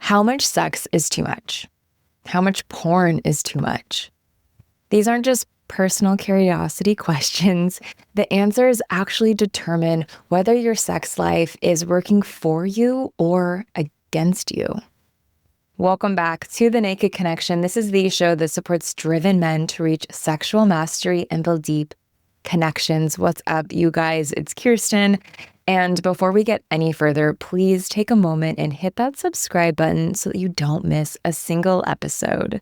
How much sex is too much? How much porn is too much? These aren't just personal curiosity questions. The answers actually determine whether your sex life is working for you or against you. Welcome back to The Naked Connection. This is the show that supports driven men to reach sexual mastery and build deep connections. What's up, you guys? It's Kirsten. And before we get any further, please take a moment and hit that subscribe button so that you don't miss a single episode.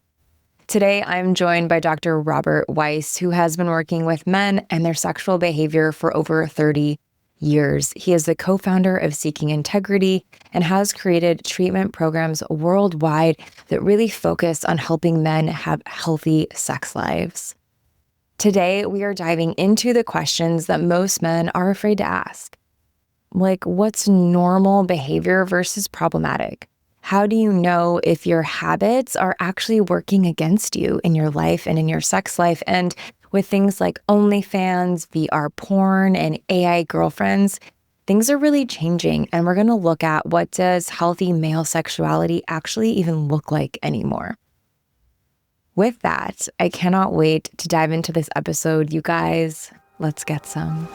Today, I'm joined by Dr. Robert Weiss, who has been working with men and their sexual behavior for over 30 years. He is the co-founder of Seeking Integrity and has created treatment programs worldwide that really focus on helping men have healthy sex lives. Today, we are diving into the questions that most men are afraid to ask. Like, what's normal behavior versus problematic? How do you know if your habits are actually working against you in your life and in your sex life? And with things like OnlyFans, VR porn, and AI girlfriends, things are really changing. And we're going to look at what does healthy male sexuality actually even look like anymore. With that, I cannot wait to dive into this episode. You guys, let's get some.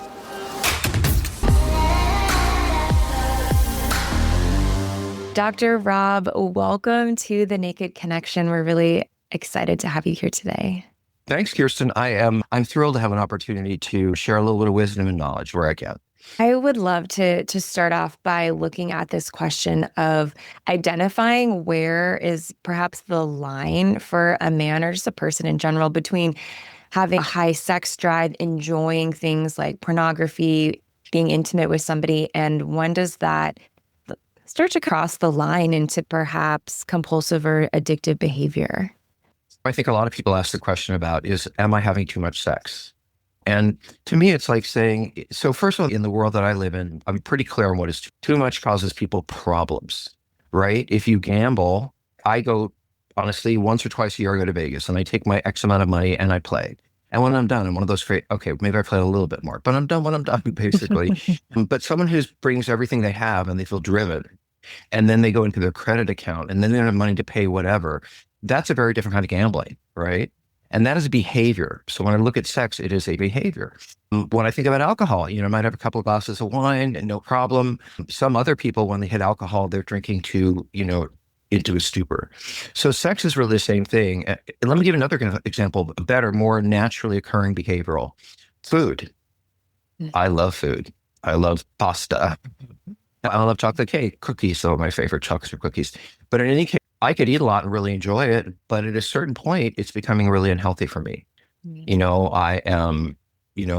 Dr. Rob, welcome to The Naked Connection. We're really excited to have you here today. Thanks, Kirsten. I'm thrilled to have an opportunity to share a little bit of wisdom and knowledge where I can. I would love to start off by looking at this question of identifying where is perhaps the line for a man or just a person in general between having a high sex drive, enjoying things like pornography, being intimate with somebody, and when does that start to cross the line into perhaps compulsive or addictive behavior? I think a lot of people ask the question about am I having too much sex? And to me, it's like saying, so first of all, in the world that I live in, I'm pretty clear on what is too much causes people problems, right? If you gamble, I go, honestly, once or twice a year, I go to Vegas and I take my X amount of money and I play. And when I'm done, I'm one of those great, okay, maybe I played a little bit more, but I'm done when I'm done, basically. But someone who brings everything they have and they feel driven, and then they go into their credit account and then they don't have money to pay whatever, that's a very different kind of gambling, right? And that is a behavior. So when I look at sex, it is a behavior. When I think about alcohol, I might have a couple of glasses of wine and no problem. Some other people, when they hit alcohol, they're drinking to, into a stupor. So sex is really the same thing. Let me give another example, a better, more naturally occurring behavioral. Food. I love food. I love pasta. I love chocolate cake, cookies. Some of my favorite chocolates are cookies. But in any case, I could eat a lot and really enjoy it. But at a certain point, it's becoming really unhealthy for me. I am,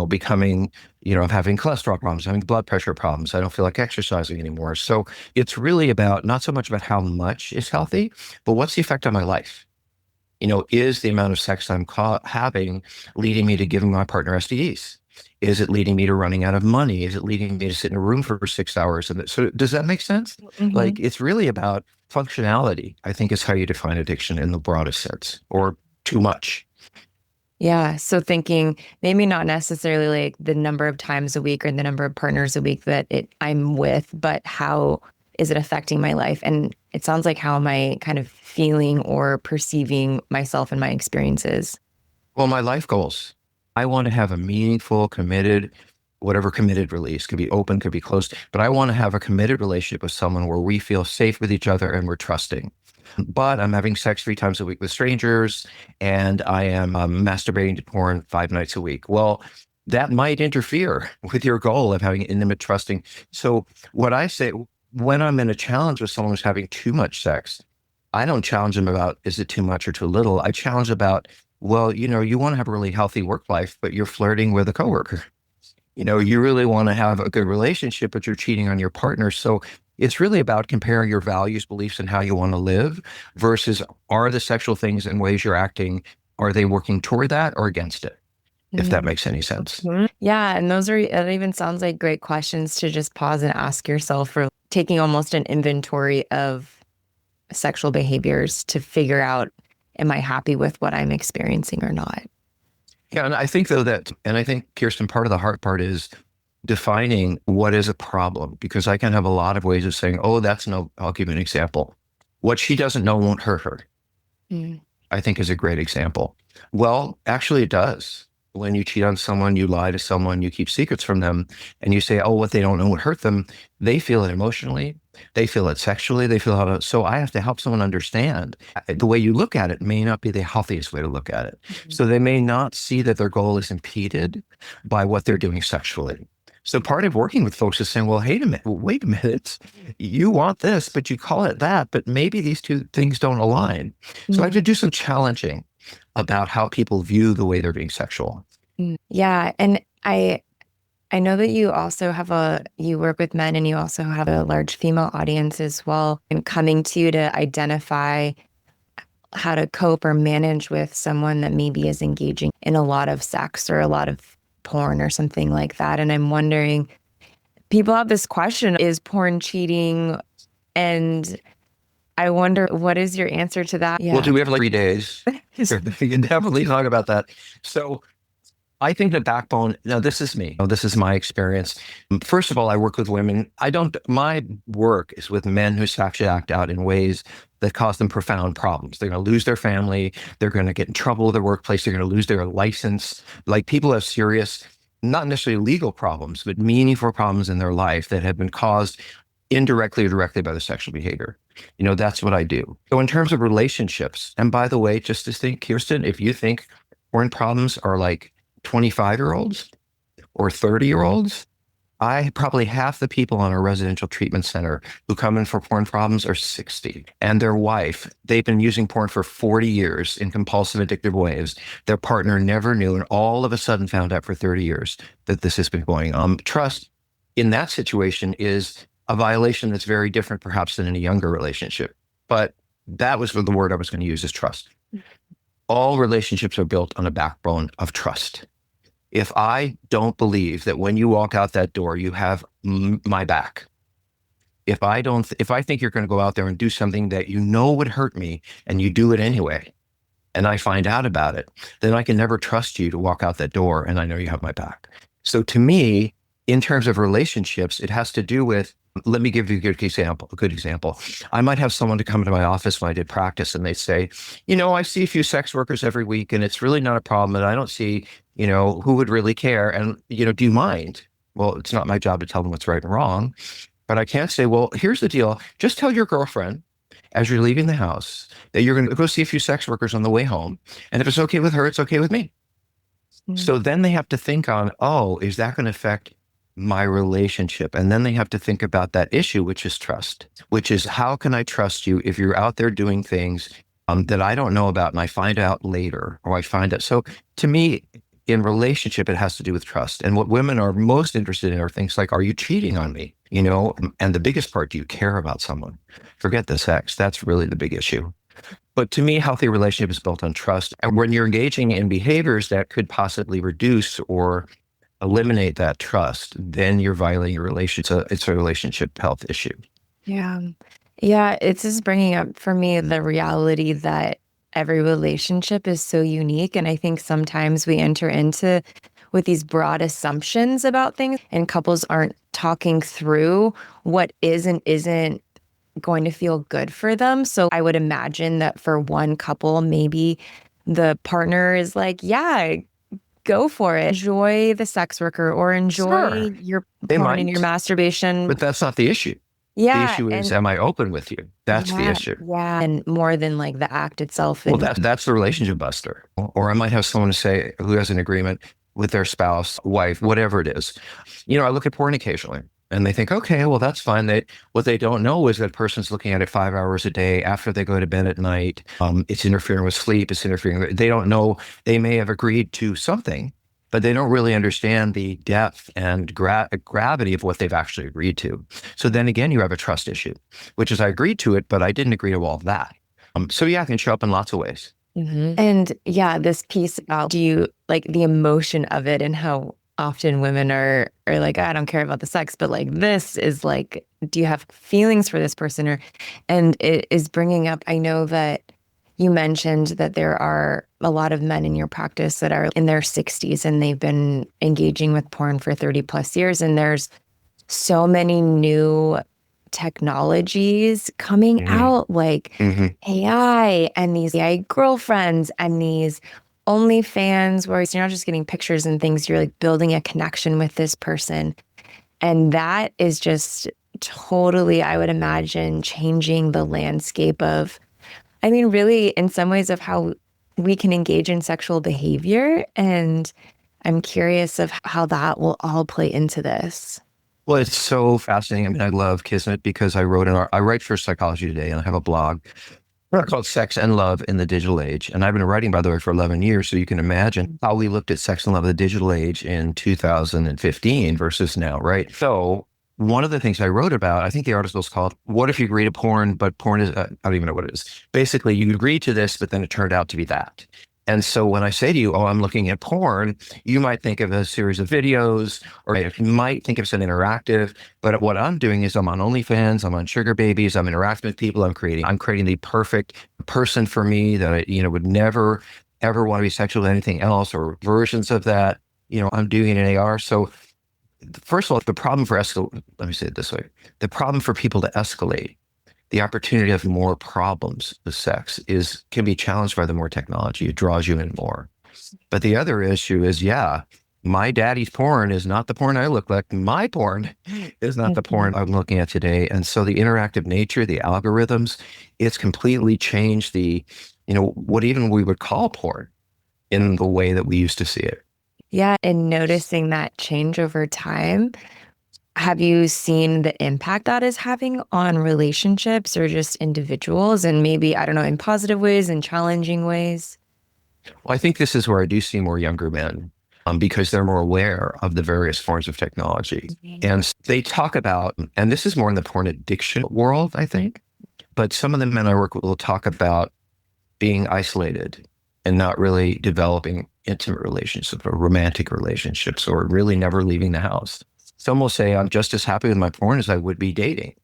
becoming, I'm having cholesterol problems, having blood pressure problems. I don't feel like exercising anymore. So it's really about not so much about how much is healthy, but what's the effect on my life? Is the amount of sex I'm having leading me to giving my partner STDs? Is it leading me to running out of money? Is it leading me to sit in a room for 6 hours? And so does that make sense? Mm-hmm. Like, it's really about functionality, I think, is how you define addiction in the broadest sense, or too much. Yeah. So thinking maybe not necessarily like the number of times a week or the number of partners a week that I'm with, but how is it affecting my life? And it sounds like, how am I kind of feeling or perceiving myself and my experiences? Well, my life goals. I want to have a meaningful, committed, whatever committed release, could be open, could be closed, but I want to have a committed relationship with someone where we feel safe with each other and we're trusting. But I'm having sex 3 times a week with strangers, and I am masturbating to porn 5 nights a week. Well, that might interfere with your goal of having intimate, trusting. So what I say, when I'm in a challenge with someone who's having too much sex, I don't challenge them about, is it too much or too little? I challenge about, well, you want to have a really healthy work life, but you're flirting with a coworker. You really want to have a good relationship, but you're cheating on your partner. So it's really about comparing your values, beliefs, and how you want to live versus, are the sexual things and ways you're acting, are they working toward that or against it? If that makes any sense. Yeah. And it even sounds like great questions to just pause and ask yourself, for taking almost an inventory of sexual behaviors to figure out, am I happy with what I'm experiencing or not? Yeah, and I think Kirsten, part of the hard part is defining what is a problem, because I can have a lot of ways of saying, oh, I'll give you an example. What she doesn't know won't hurt her, Mm. I think is a great example. Well, actually, it does. When you cheat on someone, you lie to someone, you keep secrets from them, and you say, oh, what they don't know would hurt them. They feel it emotionally. They feel it sexually. They feel how to. So I have to help someone understand the way you look at it may not be the healthiest way to look at it. Mhm. So they may not see that their goal is impeded by what they're doing sexually. So part of working with folks is saying, well, wait a minute, you want this, but you call it that, but maybe these two things don't align. So I have to do some challenging about how people view the way they're being sexual. Yeah. And I know that you also you work with men and you also have a large female audience as well, and coming to you to identify how to cope or manage with someone that maybe is engaging in a lot of sex or a lot of porn or something like that. And I'm wondering, people have this question, is porn cheating? And I wonder, what is your answer to that? Well, do we have like 3 days? We can definitely talk about that. So I think the backbone, now this is me. This is my experience. First of all, I work with women. My work is with men who sexually act out in ways that cause them profound problems. They're going to lose their family. They're going to get in trouble with their workplace. They're going to lose their license. Like, people have serious, not necessarily legal problems, but meaningful problems in their life that have been caused indirectly or directly by the sexual behavior. That's what I do. So in terms of relationships, and by the way, just to think, Kirsten, if you think porn problems are like 25-year-olds or 30-year-olds, probably half the people on a residential treatment center who come in for porn problems are 60. And their wife, they've been using porn for 40 years in compulsive, addictive ways. Their partner never knew, and all of a sudden found out for 30 years that this has been going on. Trust in that situation is a violation that's very different, perhaps, than in a younger relationship. But that was the word I was going to use, is trust. All relationships are built on a backbone of trust. If I don't believe that when you walk out that door, you have my back, if I think you're going to go out there and do something that would hurt me, and you do it anyway, and I find out about it, then I can never trust you to walk out that door, and I know you have my back. So to me, in terms of relationships, it has to do with, let me give you a good example. I might have someone to come to my office when I did practice, and they say, I see a few sex workers every week, and it's really not a problem, and I don't see, who would really care. And, do you mind? Well, it's not my job to tell them what's right and wrong, but I can't say, well, here's the deal. Just tell your girlfriend as you're leaving the house that you're going to go see a few sex workers on the way home. And if it's okay with her, it's okay with me. So then they have to think on, oh, is that going to affect my relationship? And then they have to think about that issue, which is trust, which is, how can I trust you if you're out there doing things that I don't know about, and I find out later, or I find out. So to me, in relationship, it has to do with trust. And what women are most interested in are things like, are you cheating on me? And the biggest part, do you care about someone? Forget the sex. That's really the big issue. But to me, healthy relationship is built on trust. And when you're engaging in behaviors that could possibly reduce or eliminate that trust, then you're violating your relationship. It's a relationship health issue. Yeah. Yeah. It's just bringing up for me the reality that every relationship is so unique. And I think sometimes we enter into with these broad assumptions about things, and couples aren't talking through what is and isn't going to feel good for them. So I would imagine that for one couple, maybe the partner is like, yeah, go for it. Enjoy the sex worker, or enjoy your porn and your masturbation. But that's not the issue. Yeah. The issue is, am I open with you? That's the issue. Yeah. And more than like the act itself. Well, that's the relationship buster. Or I might have someone say, who has an agreement with their spouse, wife, whatever it is. I look at porn occasionally, and they think, okay, well, that's fine. What they don't know is that person's looking at it 5 hours a day after they go to bed at night. It's interfering with sleep. It's interfering. They don't know. They may have agreed to something, but they don't really understand the depth and gravity of what they've actually agreed to. So then again, you have a trust issue, which is, I agreed to it, but I didn't agree to all of that. So yeah, it can show up in lots of ways. Mm-hmm. And yeah, this piece about, do you like the emotion of it, and how often women are like, I don't care about the sex, but like, this is like, do you have feelings for this person? And it is bringing up, I know that you mentioned that there are a lot of men in your practice that are in their 60s, and they've been engaging with porn for 30 plus years. And there's so many new technologies coming out like AI and these AI girlfriends and these OnlyFans where you're not just getting pictures and things, you're like building a connection with this person. And that is just totally, I would imagine, changing the landscape of, I mean, really, in some ways, of how we can engage in sexual behavior. And I'm curious of how that will all play into this. Well, it's so fascinating. I mean, I love Kismet because I write for Psychology Today, and I have a blog called Sex and Love in the Digital Age. And I've been writing, by the way, for 11 years. So you can imagine how we looked at sex and love in the digital age in 2015 versus now, right? So one of the things I wrote about, I think the article is called, What If You Agree to Porn, but Porn is, I don't even know what it is. Basically, you agreed to this, but then it turned out to be that. And so when I say to you, oh, I'm looking at porn, you might think of a series of videos, or you might think of some interactive. But what I'm doing is I'm on OnlyFans, I'm on Sugar Babies, I'm interacting with people, I'm creating the perfect person for me that I, would never, ever want to be sexual with anything else or versions of that. I'm doing an AR. So first of all, the problem for let me say it this way, the problem for people to escalate the opportunity of more problems with sex can be challenged by the more technology. It draws you in more. But the other issue is, my daddy's porn is not the porn I look like. My porn is not the porn I'm looking at today. And so the interactive nature, the algorithms, it's completely changed what even we would call porn in the way that we used to see it. Yeah. And noticing that change over time, have you seen the impact that is having on relationships or just individuals, and maybe, I don't know, in positive ways and challenging ways? Well, I think this is where I do see more younger men because they're more aware of the various forms of technology. And they talk about, and this is more in the porn addiction world, I think, but some of the men I work with will talk about being isolated and not really developing intimate relationships or romantic relationships or really never leaving the house. Some will say, I'm just as happy with my porn as I would be dating.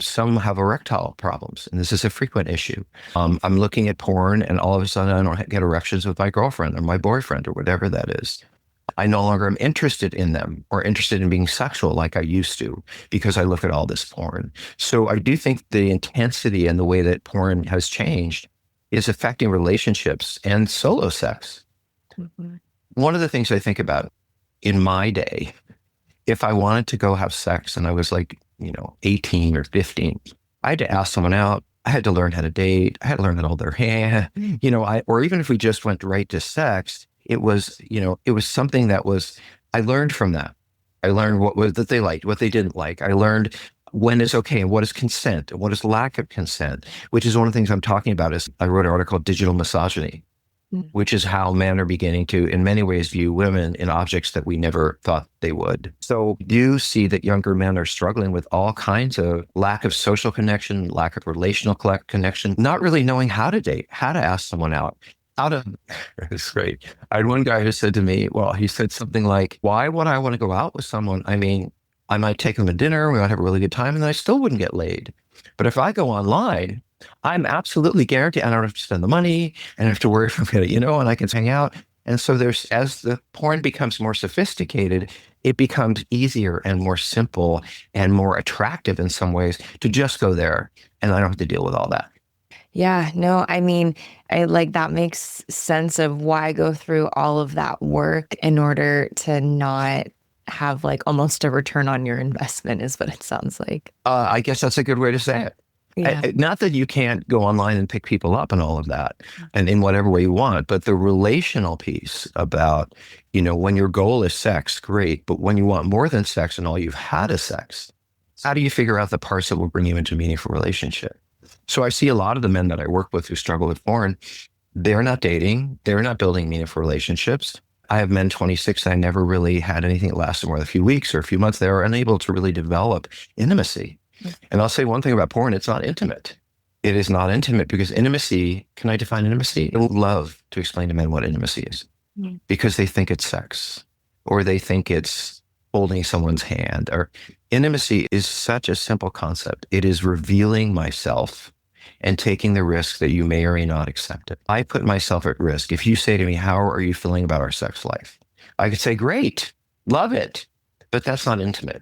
Some have erectile problems, and this is a frequent issue. I'm looking at porn, and all of a sudden I don't get erections with my girlfriend or my boyfriend or whatever that is. I no longer am interested in them or interested in being sexual like I used to because I look at all this porn. So I do think the intensity and the way that porn has changed is affecting relationships and solo sex. One of the things I think about in my day, if I wanted to go have sex and I was 18 or 15, I had to ask someone out. I had to learn how to date. I had to learn how to hold their hand, or even if we just went right to sex, it was something that I learned from that. I learned that they liked, what they didn't like. I learned when is okay and what is consent and what is lack of consent, which is one of the things I'm talking about. Is I wrote an article called Digital Misogyny, which is how men are beginning to, in many ways, view women in objects that we never thought they would. So you see that younger men are struggling with all kinds of lack of social connection, lack of relational connection, not really knowing how to date, how to ask someone out. It's great. I had one guy who said to me, he said something like, why would I want to go out with someone? I mean, I might take them to dinner, we might have a really good time, and then I still wouldn't get laid. But if I go online, I'm absolutely guaranteed I don't have to spend the money and have to worry if I'm going to, and I can hang out. And so as the porn becomes more sophisticated, it becomes easier and more simple and more attractive in some ways to just go there. And I don't have to deal with all that. Yeah, no, I mean, that makes sense of why go through all of that work in order to not have almost a return on your investment is what it sounds like. I guess that's a good way to say it. Yeah. Not that you can't go online and pick people up and all of that and in whatever way you want, but the relational piece about, when your goal is sex, great. But when you want more than sex and all you've had is sex, how do you figure out the parts that will bring you into a meaningful relationship? So I see a lot of the men that I work with who struggle with porn, they're not dating, they're not building meaningful relationships. I have men 26 that I never really had anything that lasted more than a few weeks or a few months. They are unable to really develop intimacy. And I'll say one thing about porn, it's not intimate. It is not intimate because intimacy, can I define intimacy? I would love to explain to men what intimacy is because they think it's sex or they think it's holding someone's hand. Or intimacy is such a simple concept. It is revealing myself and taking the risk that you may or may not accept it. I put myself at risk. If you say to me, how are you feeling about our sex life? I could say, great, love it, but that's not intimate.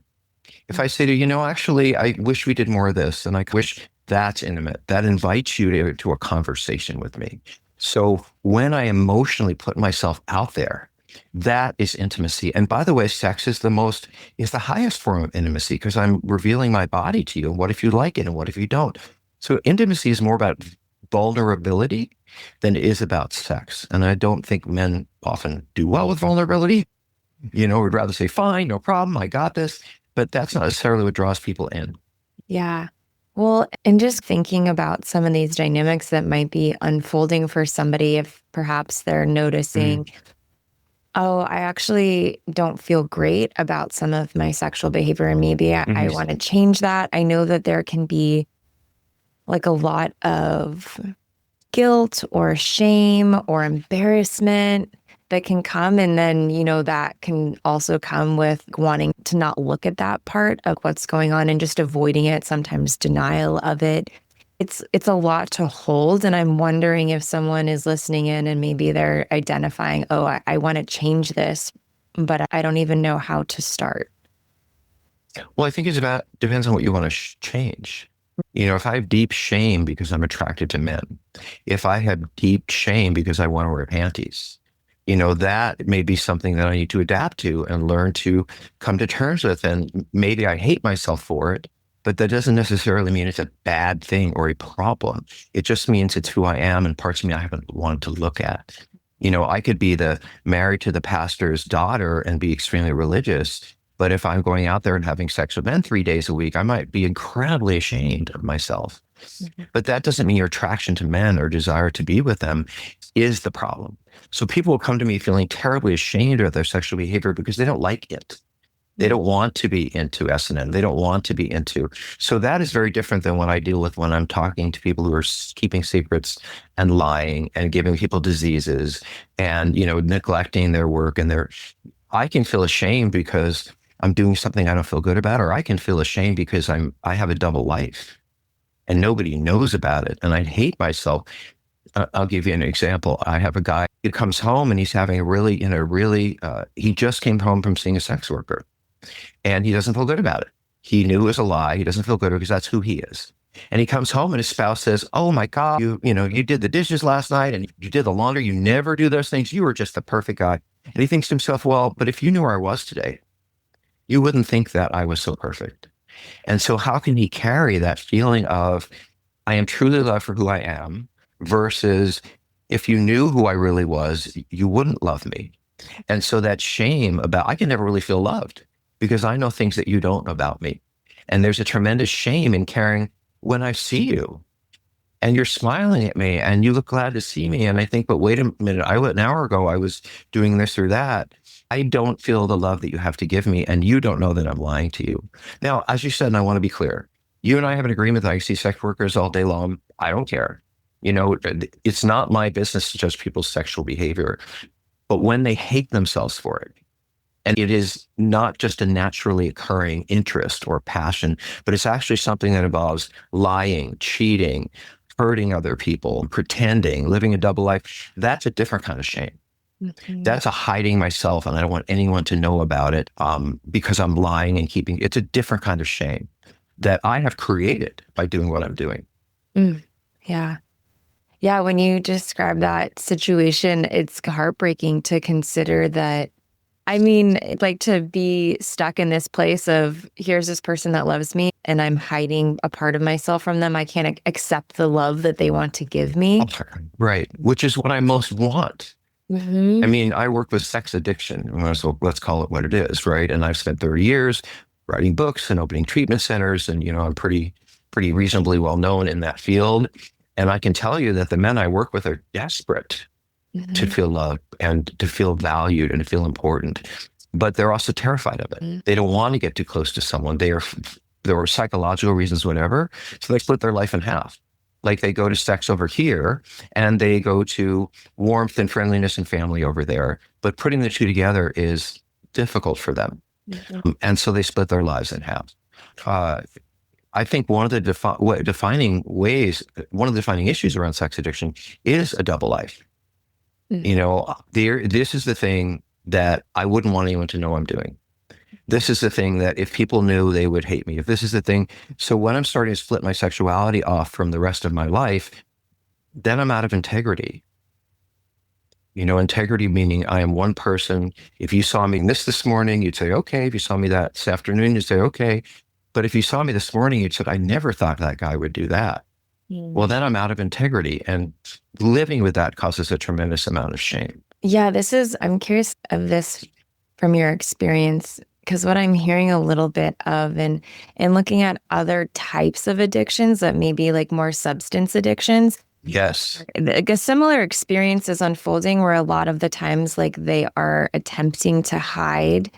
If I say to you, actually, I wish we did more of this, and I wish that's intimate, that invites you to a conversation with me. So when I emotionally put myself out there, that is intimacy. And by the way, sex is the highest form of intimacy because I'm revealing my body to you. And what if you like it? And what if you don't? So intimacy is more about vulnerability than it is about sex. And I don't think men often do well with vulnerability. We'd rather say, fine, no problem, I got this. But that's not necessarily what draws people in. Yeah. Well, and just thinking about some of these dynamics that might be unfolding for somebody, if perhaps they're noticing, oh, I actually don't feel great about some of my sexual behavior, and maybe I want to change that. I know that there can be like a lot of guilt or shame or embarrassment that can come. And then, that can also come with wanting to not look at that part of what's going on and just avoiding it, sometimes denial of it. It's a lot to hold. And I'm wondering if someone is listening in and maybe they're identifying, oh, I want to change this, but I don't even know how to start. Well, I think depends on what you want to change. If I have deep shame because I'm attracted to men, if I have deep shame because I want to wear panties, that may be something that I need to adapt to and learn to come to terms with. And maybe I hate myself for it, but that doesn't necessarily mean it's a bad thing or a problem. It just means it's who I am and parts of me I haven't wanted to look at. I could be married to the pastor's daughter and be extremely religious. But if I'm going out there and having sex with men 3 days a week, I might be incredibly ashamed of myself. But that doesn't mean your attraction to men or desire to be with them is the problem. So people will come to me feeling terribly ashamed of their sexual behavior because they don't like it. They don't want to be into S&M. They don't want to be into. So that is very different than what I deal with when I'm talking to people who are keeping secrets and lying and giving people diseases and, neglecting their work I can feel ashamed because I'm doing something I don't feel good about, or I can feel ashamed because I have a double life and nobody knows about it. And I hate myself. I'll give you an example. I have a guy who comes home and he's having he just came home from seeing a sex worker and he doesn't feel good about it. He knew it was a lie. He doesn't feel good because that's who he is. And he comes home and his spouse says, oh my God, you did the dishes last night and you did the laundry. You never do those things. You were just the perfect guy. And he thinks to himself, well, but if you knew where I was today, you wouldn't think that I was so perfect. And so how can he carry that feeling of, I am truly loved for who I am, versus if you knew who I really was, you wouldn't love me. And so that shame I can never really feel loved because I know things that you don't know about me. And there's a tremendous shame in caring when I see you and you're smiling at me and you look glad to see me. And I think, but wait a minute, an hour ago, I was doing this or that. I don't feel the love that you have to give me. And you don't know that I'm lying to you. Now, as you said, and I want to be clear, you and I have an agreement that I see sex workers all day long. I don't care. It's not my business to judge people's sexual behavior, but when they hate themselves for it, and it is not just a naturally occurring interest or passion, but it's actually something that involves lying, cheating, hurting other people, pretending, living a double life, that's a different kind of shame. That's a hiding myself and I don't want anyone to know about it because I'm lying and it's a different kind of shame that I have created by doing what I'm doing. Yeah. Yeah, when you describe that situation, it's heartbreaking to consider that. I mean, like to be stuck in this place of here's this person that loves me and I'm hiding a part of myself from them. I can't accept the love that they want to give me. Right. Which is what I most want. I mean, I work with sex addiction, so let's call it what it is, right? And I've spent 30 years writing books and opening treatment centers. And, I'm pretty reasonably well known in that field. And I can tell you that the men I work with are desperate to feel loved and to feel valued and to feel important, but they're also terrified of it. They don't want to get too close to someone. There are psychological reasons, whatever. So they split their life in half. Like they go to sex over here and they go to warmth and friendliness and family over there. But putting the two together is difficult for them. And so they split their lives in half. I think one of the defining issues around sex addiction is a double life. This is the thing that I wouldn't want anyone to know I'm doing. This is the thing that if people knew, they would hate me. If this is the thing. So when I'm starting to split my sexuality off from the rest of my life, then I'm out of integrity. Integrity meaning I am one person. If you saw me this morning, you'd say, okay. If you saw me that this afternoon, you'd say, okay. But if you saw me this morning, you'd say, I never thought that guy would do that. Well, then I'm out of integrity. And living with that causes a tremendous amount of shame. Yeah, I'm curious of this from your experience, because what I'm hearing a little bit of and looking at other types of addictions that may be like more substance addictions. Yes. Like a similar experience is unfolding where a lot of the times like they are attempting to hide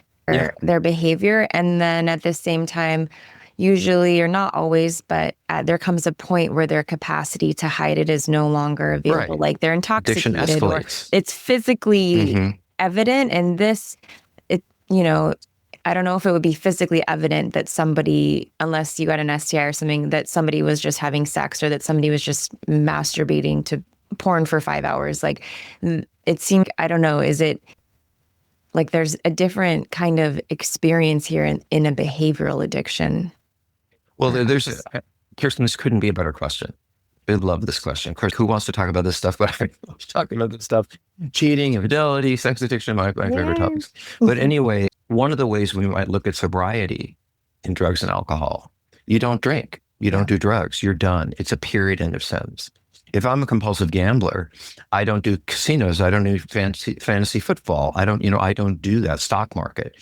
their behavior. And then at the same time, usually, or not always, but there comes a point where their capacity to hide it is no longer available. Right. Like they're intoxicated or escalates. it's physically evident. And I don't know if it would be physically evident that somebody, unless you got an STI or something, that somebody was just having sex or that somebody was just masturbating to porn for 5 hours. Like it seemed, I don't know, is it like there's a different kind of experience here in a behavioral addiction? Well, Kirsten, this couldn't be a better question. I love this question. Of course, who wants to talk about this stuff? But I love talking about this stuff. Cheating, infidelity, sex addiction, my favorite topics. But anyway, one of the ways we might look at sobriety in drugs and alcohol, you don't drink, you don't do drugs, you're done. It's a period, end of sentence. If I'm a compulsive gambler, I don't do casinos, I don't do fantasy football, I don't do that stock market.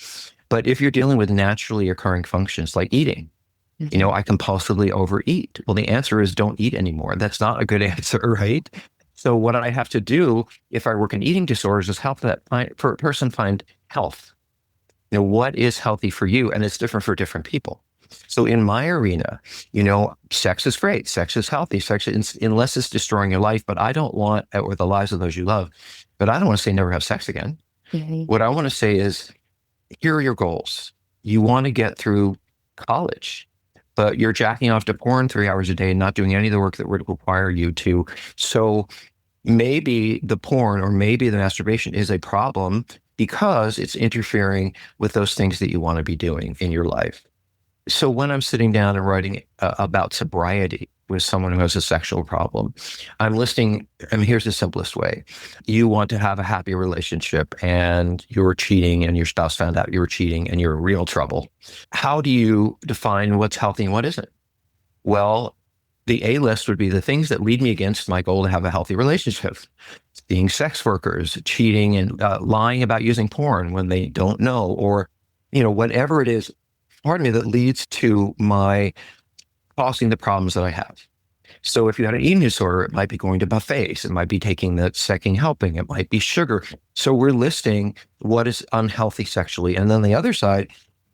But if you're dealing with naturally occurring functions like eating, I compulsively overeat. Well, the answer is don't eat anymore. That's not a good answer, right? So what I have to do if I work in eating disorders is help that person find health. What is healthy for you? And it's different for different people. So in my arena, sex is great. Sex is healthy. Unless it's destroying your life, but I don't want, or the lives of those you love, but I don't want to say never have sex again. What I want to say is, here are your goals. You want to get through college, but you're jacking off to porn 3 hours a day and not doing any of the work that would require you to. So maybe the porn or maybe the masturbation is a problem because it's interfering with those things that you want to be doing in your life. So when I'm sitting down and writing about sobriety with someone who has a sexual problem, I'm listing, here's the simplest way. You want to have a happy relationship and you're cheating and your spouse found out you were cheating and you're in real trouble. How do you define what's healthy and what isn't? Well, the A list would be the things that lead me against my goal to have a healthy relationship. Being sex workers, cheating and lying about using porn when they don't know, or, whatever it is, that leads to my causing the problems that I have. So if you had an eating disorder, it might be going to buffets. It might be taking the second helping. It might be sugar. So we're listing what is unhealthy sexually. And then the other side,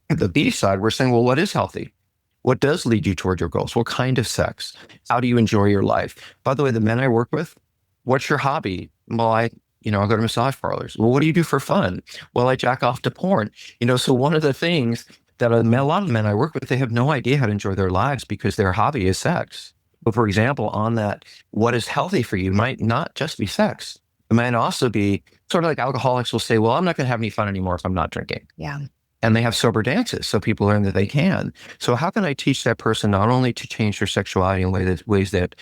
the B side, we're saying, well, what is healthy? What does lead you toward your goals? What kind of sex? How do you enjoy your life? By the way, the men I work with, what's your hobby? Well, I go to massage parlors. Well, what do you do for fun? Well, I jack off to porn. So one of the things that a lot of men I work with, they have no idea how to enjoy their lives because their hobby is sex. But for example, on that, what is healthy for you might not just be sex. It might also be sort of like alcoholics will say, well, I'm not going to have any fun anymore if I'm not drinking. Yeah. And they have sober dances, so people learn that they can. So how can I teach that person not only to change their sexuality in ways that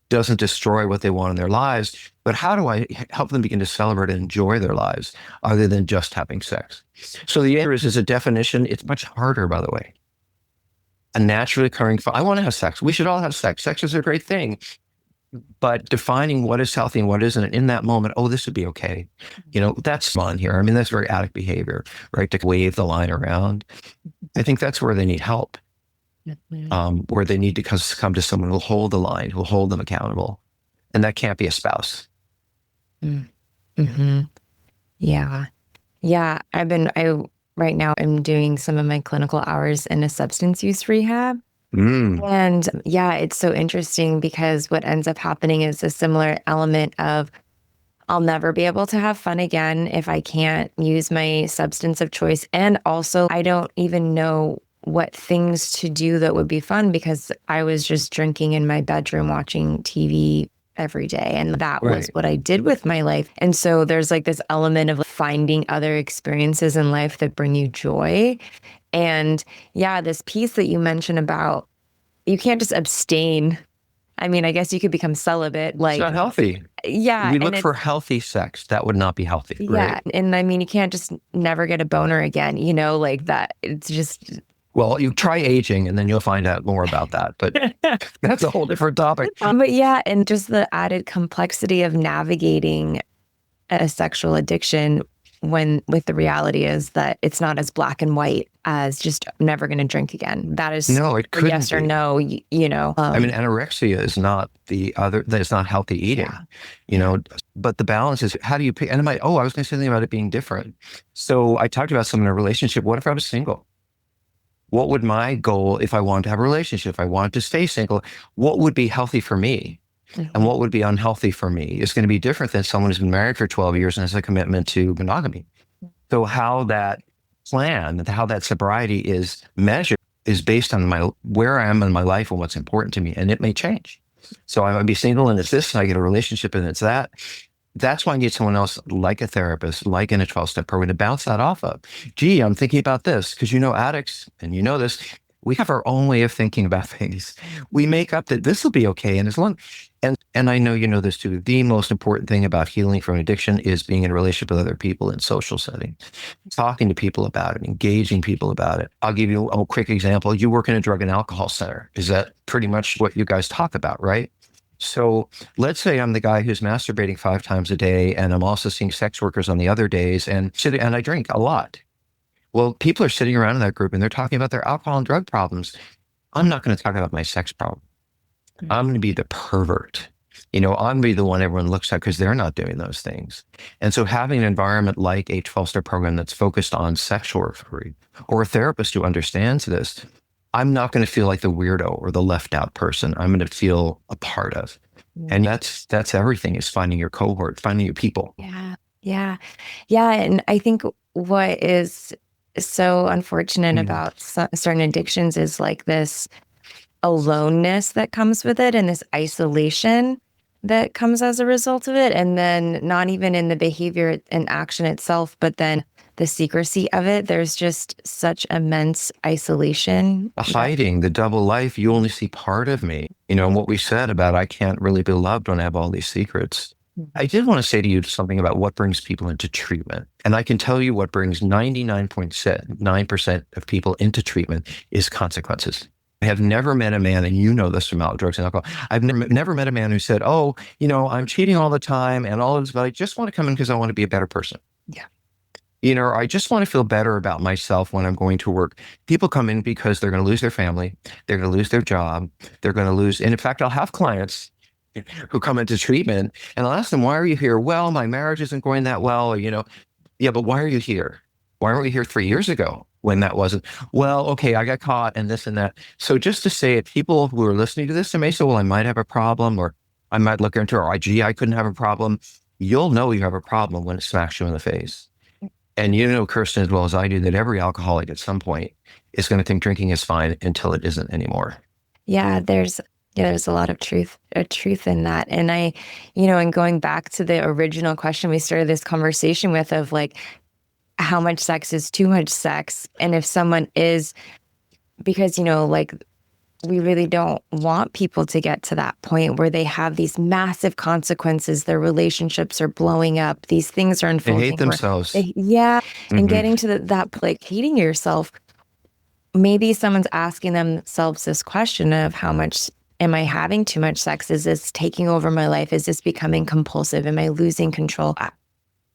doesn't destroy what they want in their lives, but how do I help them begin to celebrate and enjoy their lives other than just having sex? So the answer is a definition. It's much harder, by the way. A naturally occurring, I want to have sex. We should all have sex. Sex is a great thing. But defining what is healthy and what isn't in that moment, this would be okay. That's fun here. That's very addict behavior, right? To wave the line around. I think that's where they need help. Where they need to come to someone who will hold the line, who will hold them accountable. And that can't be a spouse. Mm-hmm. Yeah. Yeah. Right now I'm doing some of my clinical hours in a substance use rehab. And it's so interesting because what ends up happening is a similar element of I'll never be able to have fun again if I can't use my substance of choice. And also I don't even know what things to do that would be fun because I was just drinking in my bedroom watching TV every day. And that was Right. what I did with my life. And so there's like this element of finding other experiences in life that bring you joy. And yeah, this piece that you mentioned about you can't just abstain. I mean, I guess you could become celibate. It's not healthy. Yeah. We And look for it's, healthy sex. That would not be healthy, yeah. right? And I mean, you can't just never get a boner again, like that. It's just, Well, you try aging and then you'll find out more about that. But that's a whole different topic. but yeah. And just the added complexity of navigating a sexual addiction when with the reality is that it's not as black and white as just never going to drink again. That is No, it couldn't yes or be. no, I mean, anorexia is not that's not healthy eating, but the balance is how do you pick? And I was going to say something about it being different. So I talked about someone in a relationship. What if I was single? What would my goal if I wanted to have a relationship? If I wanted to stay single, what would be healthy for me? And what would be unhealthy for me is going to be different than someone who's been married for 12 years and has a commitment to monogamy. So how that how that sobriety is measured is based on where I am in my life and what's important to me. And it may change. So I might be single and it's this, and I get a relationship and it's that. That's why I need someone else like a therapist, like in a 12-step program to bounce that off of. Gee, I'm thinking about this because addicts, and this, we have our own way of thinking about things. We make up that this will be okay. And as long, and I know you know this too, the most important thing about healing from addiction is being in a relationship with other people in social settings, talking to people about it, engaging people about it. I'll give you a quick example. You work in a drug and alcohol center. Is that pretty much what you guys talk about, right? So let's say I'm the guy who's masturbating 5 times a day, and I'm also seeing sex workers on the other days, and I drink a lot. Well, people are sitting around in that group and they're talking about their alcohol and drug problems. I'm not going to talk about my sex problem. I'm going to be the pervert. I'm going to be the one everyone looks at because they're not doing those things. And so having an environment like a 12-step program that's focused on sexual recovery or a therapist who understands this, I'm not going to feel like the weirdo or the left out person. I'm going to feel a part of. And that's everything, is finding your cohort, finding your people. Yeah. Yeah. Yeah. And I think what is so unfortunate about certain addictions is like this aloneness that comes with it and this isolation that comes as a result of it. And then not even in the behavior and action itself, but then the secrecy of it. There's just such immense isolation. The hiding, the double life, you only see part of me. And what we said about I can't really be loved when I have all these secrets. I did want to say to you something about what brings people into treatment. And I can tell you what brings 99.9% of people into treatment is consequences. I have never met a man, and you know this from drugs and alcohol, I've never met a man who said, I'm cheating all the time and all of this, but I just want to come in because I want to be a better person. Yeah. Or I just want to feel better about myself when I'm going to work. People come in because they're going to lose their family. They're going to lose their job. They're going to lose. And in fact, I'll have clients who come into treatment and I'll ask them, why are you here? Well, my marriage isn't going that well. Or, yeah, but why are you here? Why weren't we here 3 years ago when that wasn't? Well, okay, I got caught and this and that. So just to say it, people who are listening to this, they may say, well, I might have a problem, or I might look into it, gee, I couldn't have a problem. You'll know you have a problem when it smacks you in the face. And Kirsten, as well as I do, that every alcoholic at some point is going to think drinking is fine until it isn't anymore. Yeah, there's a lot of truth in that. And and going back to the original question we started this conversation with of like, how much sex is too much sex? And if someone is, because, we really don't want people to get to that point where they have these massive consequences. Their relationships are blowing up. These things are unfolding. They hate themselves. And getting to that, like hating yourself. Maybe someone's asking themselves this question of how much am I having too much sex? Is this taking over my life? Is this becoming compulsive? Am I losing control?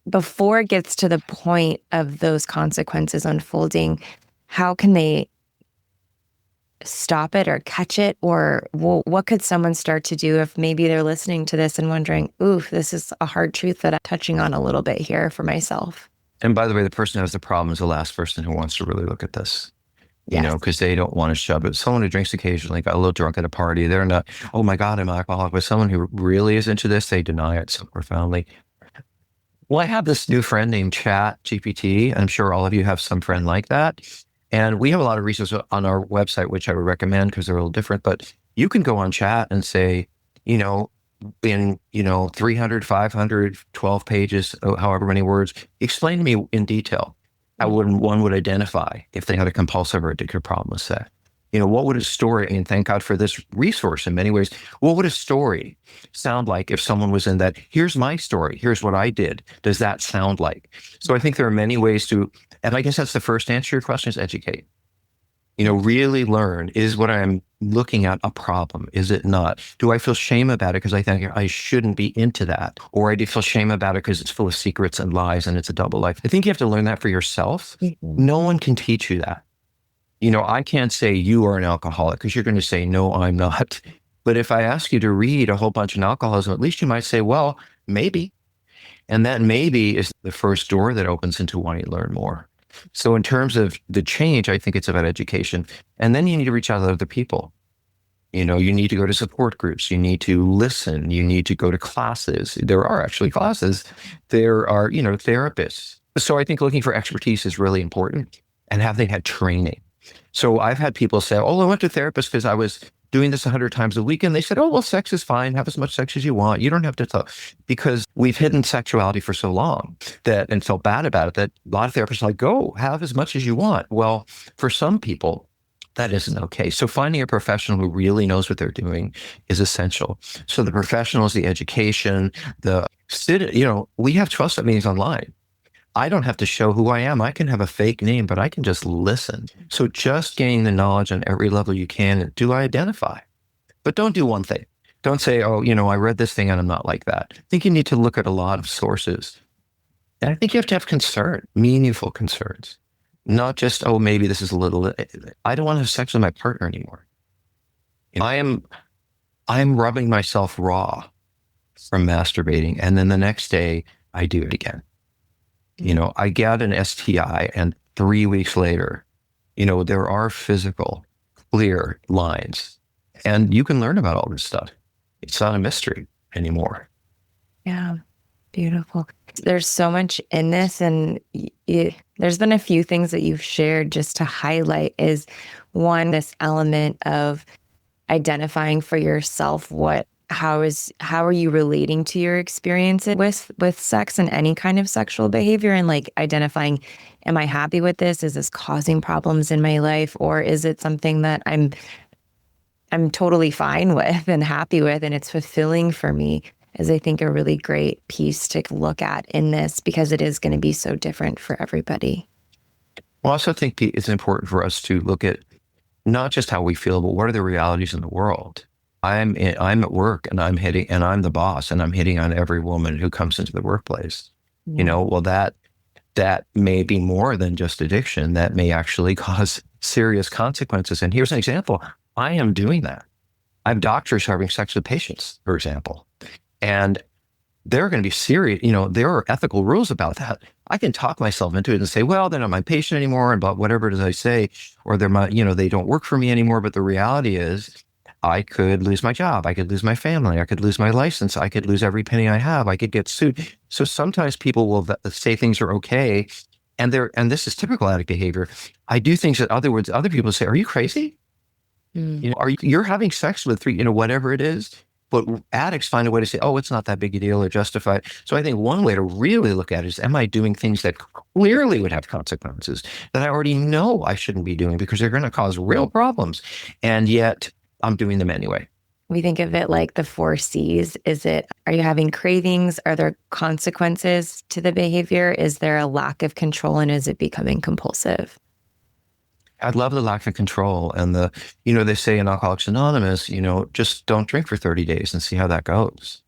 Before it gets to the point of those consequences unfolding, how can they stop it or catch it? Or what could someone start to do if maybe they're listening to this and wondering, ooh, this is a hard truth that I'm touching on a little bit here for myself? And by the way, the person who has the problem is the last person who wants to really look at this. Because they don't want to shove it. Someone who drinks occasionally, got a little drunk at a party, they're not, oh my God, I'm an alcoholic. But someone who really is into this, they deny it so profoundly. Well, I have this new friend named Chat GPT. I'm sure all of you have some friend like that. And we have a lot of resources on our website, which I would recommend because they're a little different. But you can go on Chat and say, in, 300, 500, 12 pages, however many words, explain to me in detail how one would identify if they had a compulsive or addictive problem with sex. What would a story, and thank God for this resource in many ways, what would a story sound like if someone was in that, here's my story, here's what I did, does that sound like? So I think there are many ways to, and I guess that's the first answer to your question, is educate. Really learn, is what I'm looking at a problem? Is it not? Do I feel shame about it because I think I shouldn't be into that? Or I do feel shame about it because it's full of secrets and lies and it's a double life? I think you have to learn that for yourself. No one can teach you that. I can't say you are an alcoholic because you're going to say, no, I'm not. But if I ask you to read a whole bunch of alcoholism, at least you might say, well, maybe. And that maybe is the first door that opens into wanting to learn more. So in terms of the change, I think it's about education. And then you need to reach out to other people. You need to go to support groups. You need to listen. You need to go to classes. There are actually classes. There are, therapists. So I think looking for expertise is really important, and have they had training? So I've had people say, oh, I went to a therapist because I was doing this 100 times a week. And they said, oh, well, sex is fine. Have as much sex as you want. You don't have to talk. Because we've hidden sexuality for so long and felt bad about it, that a lot of therapists are like, go have as much as you want. Well, for some people, that isn't okay. So finding a professional who really knows what they're doing is essential. So the professionals, the education, we have 12-step meetings online. I don't have to show who I am. I can have a fake name, but I can just listen. So just gain the knowledge on every level you can. And do I identify? But don't do one thing. Don't say, oh, I read this thing and I'm not like that. I think you need to look at a lot of sources. And I think you have to have concern, meaningful concerns, not just, oh, maybe this is a little, I don't want to have sex with my partner anymore. I'm rubbing myself raw from masturbating. And then the next day I do it again. I get an STI and 3 weeks later, there are physical, clear lines, and you can learn about all this stuff. It's not a mystery anymore. Yeah. Beautiful. There's so much in this, and there's been a few things that you've shared just to highlight is one, this element of identifying for yourself how are you relating to your experience with sex and any kind of sexual behavior, and like identifying, am I happy with this? Is this causing problems in my life, or is it something that I'm totally fine with and happy with, and it's fulfilling for me? Is, I think, a really great piece to look at in this, because it is going to be so different for everybody. Well, I also think it's important for us to look at not just how we feel, but what are the realities in the world. I'm at work and I'm the boss and I'm hitting on every woman who comes into the workplace. Yeah. Well, that may be more than just addiction. That may actually cause serious consequences. And here's an example. I am doing that. I have doctors who are having sex with patients, for example, and they're going to be serious. There are ethical rules about that. I can talk myself into it and say, well, they're not my patient anymore, and about whatever it is I say, or they don't work for me anymore. But the reality is, I could lose my job. I could lose my family. I could lose my license. I could lose every penny I have. I could get sued. So sometimes people will say things are okay, and this is typical addict behavior. I do things that other people say, are you crazy? You're having sex with whatever it is. But addicts find a way to say, oh, it's not that big a deal, or justify it. So I think one way to really look at it is, am I doing things that clearly would have consequences that I already know I shouldn't be doing because they're going to cause real problems, and yet I'm doing them anyway? We think of it like the 4 C's. Are you having cravings? Are there consequences to the behavior? Is there a lack of control, and is it becoming compulsive? I'd love the lack of control, and they say in Alcoholics Anonymous, just don't drink for 30 days and see how that goes.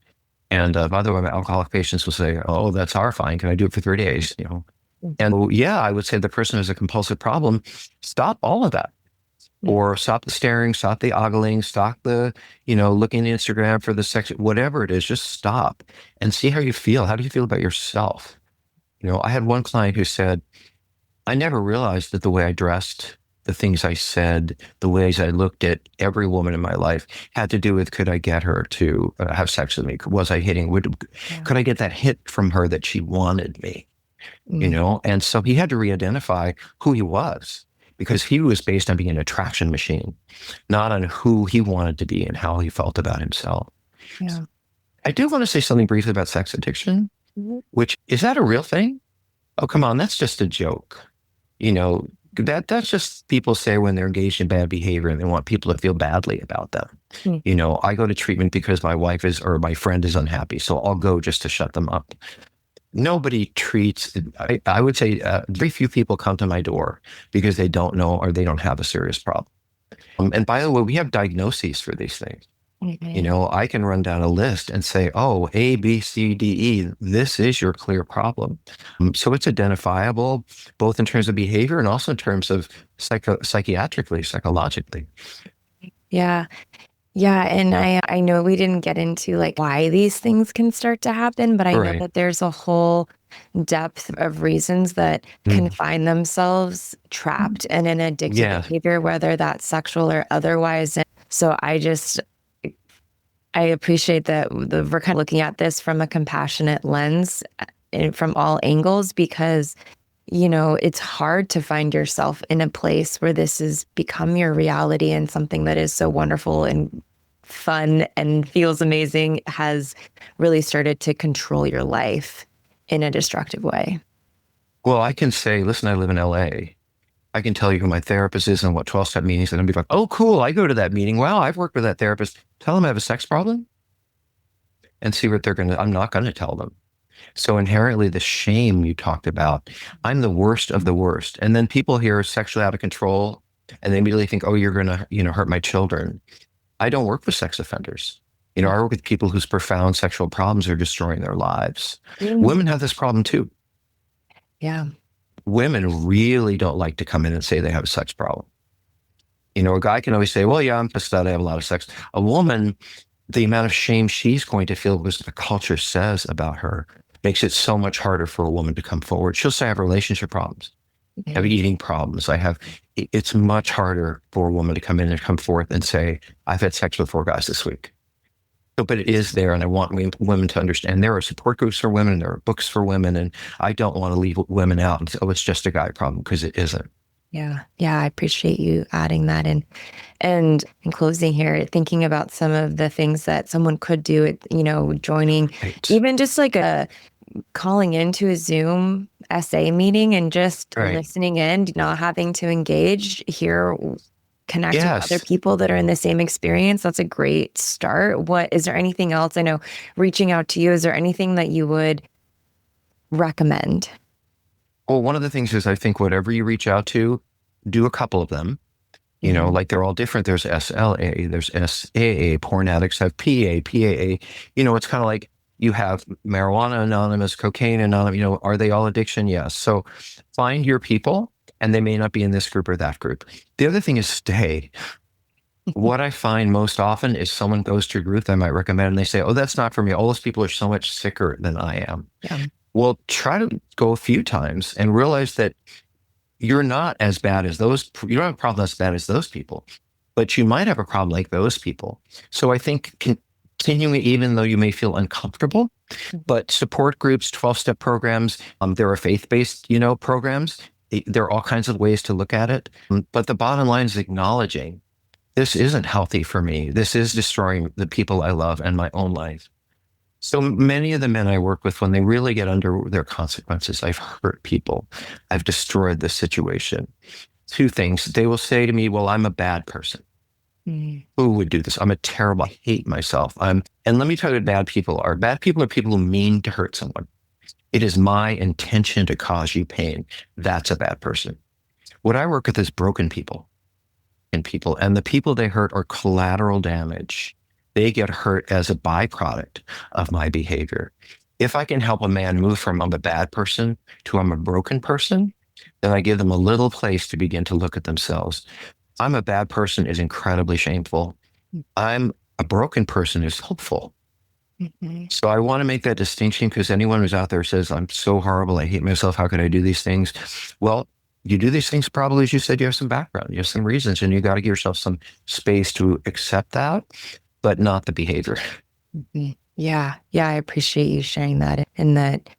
And by the way, my alcoholic patients will say, oh, that's horrifying. Can I do it for 30 days? And yeah, I would say the person who has a compulsive problem, stop all of that. Or stop the staring, stop the ogling, stop the, looking at Instagram for the sex, whatever it is, just stop and see how you feel. How do you feel about yourself? I had one client who said, I never realized that the way I dressed, the things I said, the ways I looked at every woman in my life had to do with, could I get her to have sex with me? Was I hitting? Could I get that hit from her that she wanted me? And so he had to re-identify who he was, because he was based on being an attraction machine, not on who he wanted to be and how he felt about himself. Yeah. I do want to say something briefly about sex addiction, Mhm. which is that a real thing? Oh, come on, that's just a joke. You know, that's just people say when they're engaged in bad behavior and they want people to feel badly about them. Hmm. I go to treatment because my wife is or my friend is unhappy, so I'll go just to shut them up. Nobody treats, I would say very few people come to my door because they don't know or they don't have a serious problem. And by the way, we have diagnoses for these things. Mhm. I can run down a list and say, oh, A, B, C, D, E, this is your clear problem. So it's identifiable both in terms of behavior and also in terms of psychiatrically, psychologically. Yeah. Yeah, and I know we didn't get into like why these things can start to happen, but I know Right. that there's a whole depth of reasons that can Mm. find themselves trapped in an addictive Yeah. behavior, whether that's sexual or otherwise. And so I appreciate that we're kind of looking at this from a compassionate lens and from all angles because it's hard to find yourself in a place where this has become your reality and something that is so wonderful and fun and feels amazing has really started to control your life in a destructive way. Well, I can say, listen, I live in LA. I can tell you who my therapist is and what 12-step meetings, and I'd be like, oh, cool. I go to that meeting. Wow, I've worked with that therapist. Tell them I have a sex problem and see what I'm not going to tell them. So inherently, the shame you talked about, I'm the worst of the worst. And then people hear sexually out of control and they immediately think, oh, you're going to, hurt my children. I don't work with sex offenders. I work with people whose profound sexual problems are destroying their lives. Mm. Women have this problem too. Yeah. Women really don't like to come in and say they have a sex problem. A guy can always say, well, yeah, I'm pissed out. I have a lot of sex. A woman, the amount of shame she's going to feel because the culture says about her makes it so much harder for a woman to come forward. She'll say, I have relationship problems, I have Mhm. eating problems. It's much harder for a woman to come in and come forth and say, I've had sex with 4 guys this week. So, but it is there. And I want women to understand there are support groups for women, there are books for women. And I don't want to leave women out and say, oh, it's just a guy problem because it isn't. Yeah. Yeah. I appreciate you adding that in. And in closing here, thinking about some of the things that someone could do, joining Right. even just like a calling into a Zoom SA meeting and just Right. listening in, not having to engage, connect with other Yes. people that are in the same experience. That's a great start. What is there anything else? I know reaching out to you, is there anything that you would recommend? Well, one of the things is I think whatever you reach out to, do a couple of them. Mhm. Like they're all different. There's SLA, there's SAA, porn addicts have PA, PAA. It's kind of like you have marijuana anonymous, cocaine anonymous. Are they all addiction? Yes. So find your people, and they may not be in this group or that group. The other thing is stay. What I find most often is someone goes to a group that I might recommend, and they say, oh, that's not for me. All those people are so much sicker than I am. Yeah. Well, try to go a few times and realize that you're not as bad as you don't have a problem as bad as those people, but you might have a problem like those people. So I think continuing, even though you may feel uncomfortable, but support groups, 12-step programs, there are faith-based, programs. There are all kinds of ways to look at it. But the bottom line is acknowledging this isn't healthy for me. This is destroying the people I love and my own life. So many of the men I work with, when they really get under their consequences, I've hurt people, I've destroyed the situation. 2 things. They will say to me, well, I'm a bad person. Mm. Who would do this? I'm a terrible, I hate myself. And let me tell you what bad people are. Bad people are people who mean to hurt someone. It is my intention to cause you pain. That's a bad person. What I work with is broken people and the people they hurt are collateral damage. They get hurt as a byproduct of my behavior. If I can help a man move from I'm a bad person to I'm a broken person, then I give them a little place to begin to look at themselves. I'm a bad person is incredibly shameful. I'm a broken person is hopeful. Mhm. So I want to make that distinction because anyone who's out there says, I'm so horrible, I hate myself, how could I do these things? Well, you do these things probably, as you said, you have some background, you have some reasons, and you got to give yourself some space to accept that, but not the behavior. Mhm. Yeah. Yeah. I appreciate you sharing that and that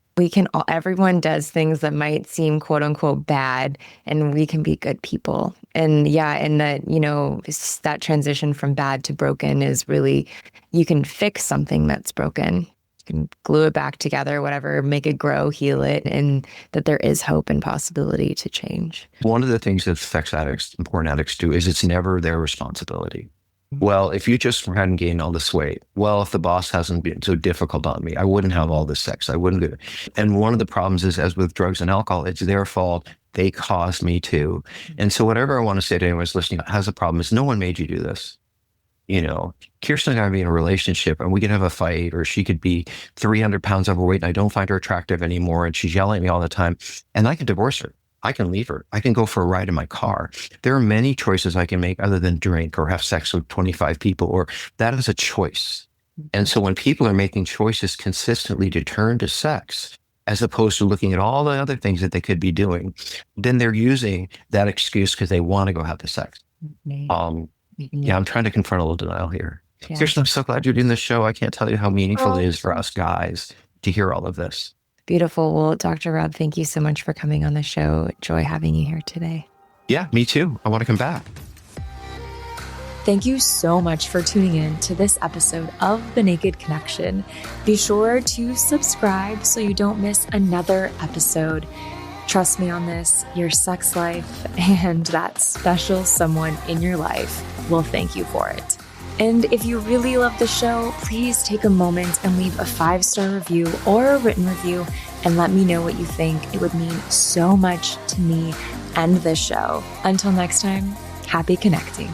Everyone does things that might seem quote unquote bad, and we can be good people. And that, that transition from bad to broken is really, you can fix something that's broken. You can glue it back together, whatever, make it grow, heal it, and that there is hope and possibility to change. One of the things that sex addicts and porn addicts do is it's never their responsibility. Well, if you just hadn't gained all this weight, well, if the boss hasn't been so difficult on me, I wouldn't have all this sex. I wouldn't do it. And one of the problems is, as with drugs and alcohol, it's their fault. They caused me to. And so whatever I want to say to anyone who's listening has a problem is no one made you do this. Kirsten and I be in a relationship and we could have a fight, or she could be 300 pounds overweight and I don't find her attractive anymore and she's yelling at me all the time, and I can divorce her. I can leave her. I can go for a ride in my car. There are many choices I can make other than drink or have sex with 25 people, or that is a choice. And so when people are making choices consistently to turn to sex, as opposed to looking at all the other things that they could be doing, then they're using that excuse because they want to go have the sex. I'm trying to confront a little denial here. Yeah. Kirsten, I'm so glad you're doing this show. I can't tell you how meaningful it is for us guys to hear all of this. Beautiful. Well, Dr. Rob, thank you so much for coming on the show. Joy having you here today. Yeah, me too. I want to come back. Thank you so much for tuning in to this episode of The Naked Connection. Be sure to subscribe so you don't miss another episode. Trust me on this, your sex life and that special someone in your life will thank you for it. And if you really love the show, please take a moment and leave a 5-star review or a written review and let me know what you think. It would mean so much to me and this show. Until next time, happy connecting.